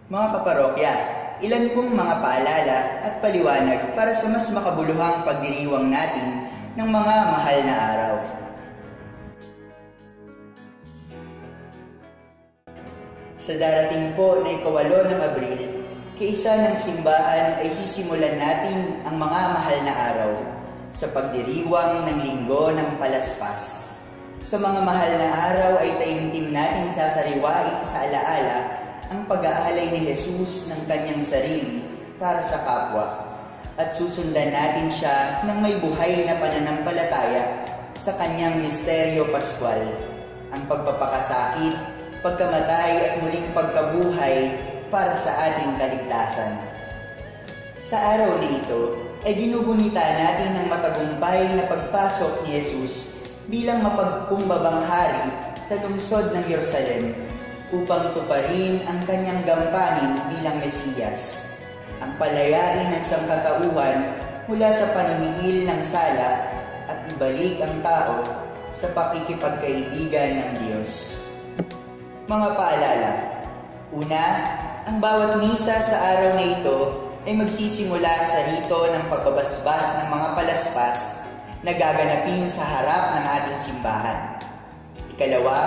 Mga kaparokya, ilan pong mga paalala at paliwanag para sa mas makabuluhang pagdiriwang natin ng mga mahal na araw. Sa darating po na ika-8 ng Abril, kaisa ng simbahan ay sisimulan natin ang mga mahal na araw sa pagdiriwang ng Linggo ng Palaspas. Sa mga mahal na araw ay taimtim natin sasariwain sa alaala ang pag-aalay ni Jesus ng kanyang sarili para sa kapwa at susundan natin siya ng may buhay na pananampalataya sa kanyang misteryo paskwal, ang pagpapakasakit, pagkamatay at muling pagkabuhay para sa ating kaligtasan. Sa araw na ito ay ginugunita natin ang matagumpay na pagpasok ni Jesus bilang mapagkumbabang hari sa lungsod ng Jerusalem upang tuparin ang kanyang gampanin bilang Mesiyas, ang palayain ng sangkatauhan mula sa paninigil ng sala at ibalik ang tao sa pakikipagkaibigan ng Diyos. Mga paalala. Una, ang bawat misa sa araw na ito ay magsisimula sa rito ng pagbabasbas ng mga palaspas na gaganapin sa harap ng ating simbahan. Ikalawa,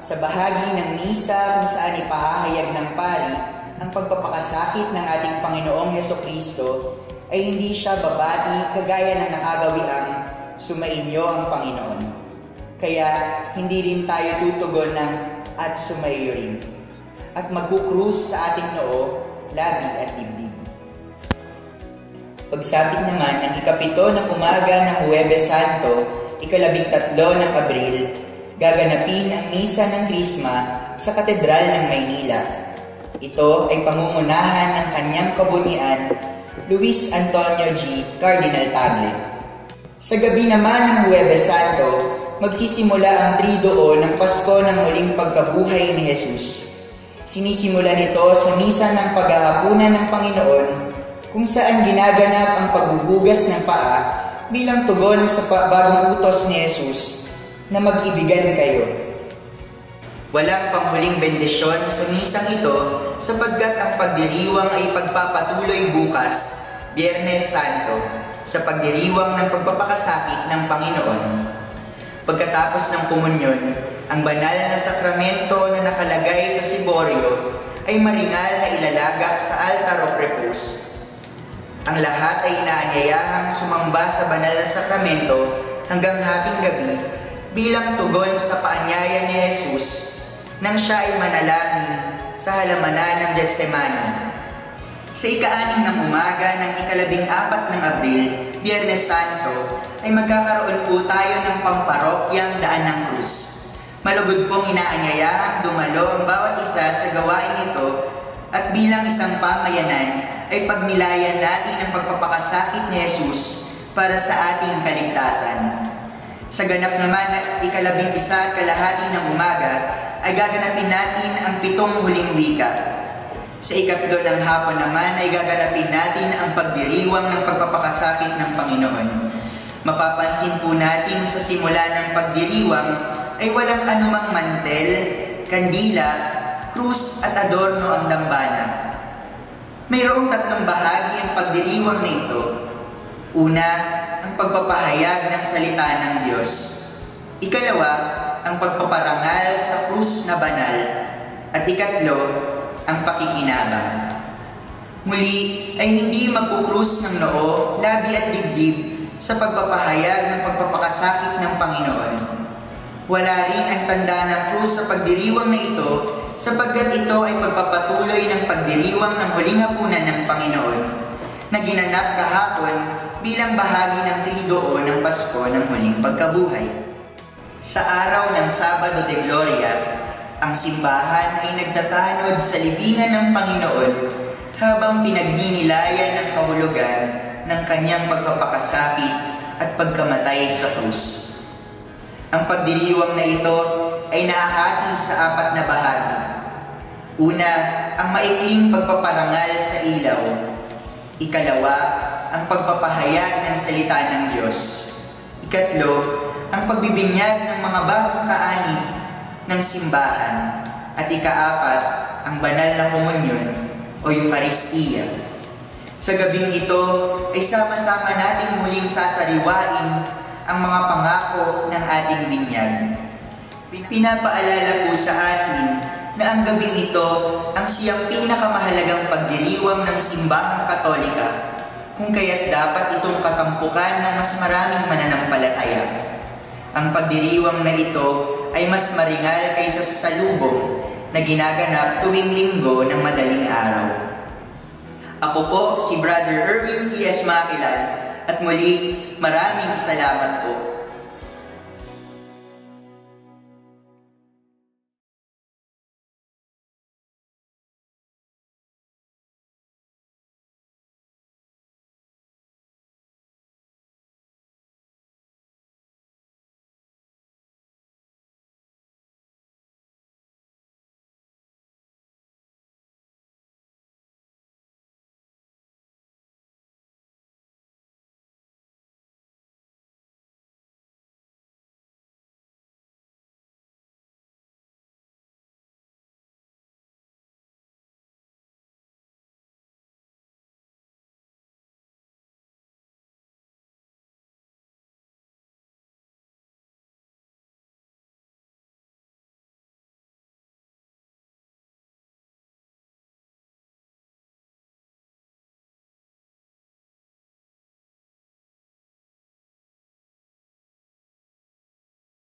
sa bahagi ng misa kung saan ipahahayag ng pari ang pagpapakasakit ng ating Panginoong Hesukristo ay hindi siya babati kagaya ng nakagawiang sumainyo ang Panginoon. Kaya hindi rin tayo tutugon ng at sumaiyo rin at magkukrus sa ating noo, labi at dibdib. Pagsapit naman ng ika-7 ng umaga ng Huwebes Santo, ika-13 ng Abril, gaganapin ang misa ng Krisma sa Katedral ng Maynila. Ito ay pamumunahan ng kanyang kabunian, Luis Antonio G. Cardinal Tagle. Sa gabi naman ng Huwebes Santo, magsisimula ang Triduo ng Pasko ng muling pagkabuhay ni Jesus. Sinisimula nito sa misa ng paghahapunan ng Panginoon kung saan ginaganap ang paghuhugas ng paa bilang tugon sa bagong utos ni Jesus na mag-ibigan kayo. Walang panghuling bendisyon sa misang ito sapagkat ang pagdiriwang ay pagpapatuloy bukas, Biyernes Santo, sa pagdiriwang ng pagpapakasakit ng Panginoon. Pagkatapos ng komunyon, ang banal na sakramento na nakalagay sa siboryo ay maringal na ilalagak sa altar o prepos. Ang lahat ay inaanyayahang sumamba sa banal na sakramento hanggang hating gabi bilang tugon sa paanyaya ni Jesus nang siya ay manalangin sa halamanan ng Getsemani. Sa ika-6 ng umaga ng ika-14 ng Abril, Biyernes Santo, ay magkakaroon po tayo ng pamparokyang Daan ng Krus. Malugod pong inaanyayahang dumalo ang bawat isa sa gawain ito at bilang isang pamayanan ay pagnilayan natin ang pagpapakasakit ni Jesus para sa ating kaligtasan. Sa ganap naman na ika-11 at kalahati ng umaga ay gaganapin natin ang 7 huling wika. Sa ika-3 ng hapon naman ay gaganapin natin ang pagdiriwang ng pagpapakasakit ng Panginoon. Mapapansin po natin sa simula ng pagdiriwang ay walang anumang mantel, kandila, krus at adorno ang dambana. Mayroong 3 bahagi ang pagdiriwang na ito. Una, ang pagpapahayag ng salita ng Diyos. Ikalawa, ang pagpaparangal sa krus na banal. At ikatlo, ang pakikinabang. Muli ay hindi magkukrus ng noo, labi at dibdib sa pagpapahayag ng pagpapakasakit ng Panginoon. Wala rin ang tanda ng krus sa pagdiriwang na ito sapagkat ito ay pagpapatuloy ng pagdiriwang ng huling hapunan ng Panginoon na ginanap kahapon bilang bahagi ng Triduo ng Pasko ng muling pagkabuhay. Sa araw ng Sabado de Gloria, ang simbahan ay nagtatanod sa libingan ng Panginoon habang pinagninilayan ng kahulugan ng kanyang pagpapakasakit at pagkamatay sa krus. Ang pagdiriwang na ito ay naahati sa 4 na bahagi. Una, ang maikling pagpaparangal sa ilaw. Ikalawa, ang pagpapahayag ng salita ng Diyos. Ikatlo, ang pagbibinyag ng mga bagong kaanib ng simbahan. At ika-4, ang banal na komunyon o Eucharistia. Sa gabing ito ay sama-sama nating muling sasariwain ang mga pangako ng ating binyag. Pinapaalala po sa atin na ang gabing ito ang siyang pinakamahalagang pagdiriwang ng simbahang Katolika, kung kaya't dapat itong katampukan ng mas maraming mananampalataya. Ang pagdiriwang na ito ay mas maringal kaysa sa salubong na ginaganap tuwing linggo ng madaling araw. Ako po si Brother Erwin C.S. Makilan at muli maraming salamat po.